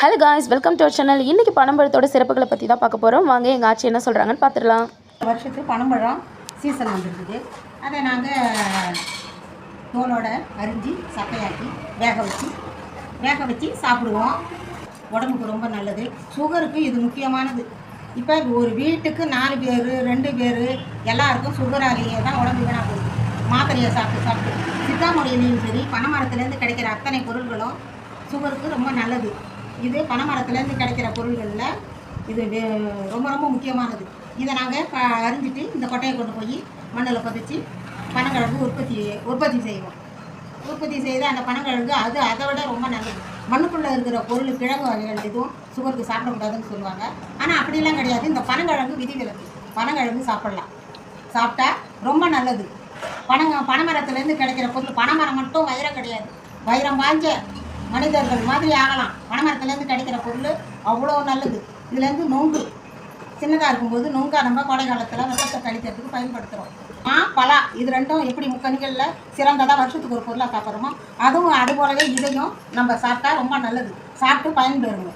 Hello guys, welcome to our channel. இன்றைக்கி பனம்பழத்தோட சிறப்புகளை பற்றி தான் பார்க்க போகிறோம். வாங்க எங்கள் ஆட்சி என்ன சொல்கிறாங்கன்னு பார்த்துடலாம். வருஷத்துக்கு பனம்பழம் சீசன் வந்துருக்குது. அதை நாங்கள் தோலோட அரிஞ்சு சக்கையாக்கி வேக வச்சு சாப்பிடுவோம். உடம்புக்கு ரொம்ப நல்லது. சுகருக்கு இது முக்கியமானது. இப்போ ஒரு வீட்டுக்கு 4 பேர் 2 பேர் எல்லாருக்கும் சுகராலேயே தான் உடம்பு வீணாக போகுது. மாத்திரையை சாப்பிட்டு சித்தா முறையிலையும் சரி, பனைமரத்துலேருந்து கிடைக்கிற அத்தனை பொருள்களும் சுகருக்கு ரொம்ப நல்லது. இது பனைமரத்துலேருந்து கிடைக்கிற பொருள்களில் இது ரொம்ப ரொம்ப முக்கியமானது. இதை நாங்கள் அரிஞ்சிட்டு இந்த கொட்டையை கொண்டு போய் மண்ணில் பதிச்சு பனங்கிழங்கு உற்பத்தி செய்வோம். உற்பத்தி செய்து அந்த பனங்கிழங்கு அதை விட ரொம்ப நல்லது. மண்ணுக்குள்ளே இருக்கிற பொருள் கிழங்கு வகைகள் எதுவும் சுகருக்கு சாப்பிடக்கூடாதுன்னு சொல்லுவாங்க. ஆனால் அப்படிலாம் கிடையாது. இந்த பனங்கிழங்கு விதிவிலக்கு. பனங்கிழங்கு சாப்பிட்டா ரொம்ப நல்லது. பனைமரத்துலேருந்து கிடைக்கிற பொருள், பனைமரம் மட்டும் வைரம் கிடையாது. வைரம் வாஞ்ச மனிதர்கள் மாதிரி ஆகலாம். பனைமரத்துலேருந்து கிடைக்கிற பொருள் அவ்வளோ நல்லது. இதுலேருந்து நொங்கு சின்னதாக இருக்கும்போது நொங்கா நம்ம கோடை காலத்தில் வெப்பத்தை கழிக்கிறதுக்கு பயன்படுத்துகிறோம். பலா இது ரெண்டும் எப்படி முக்கணிகளில் சிறந்ததாக வருஷத்துக்கு ஒரு பொருளாக சாப்பிட்றோமோ, அதுவும் அது போலவே இதையும் நம்ம சாப்பிட்டா ரொம்ப நல்லது. சாப்பிட்டு பயன்பெறுங்க.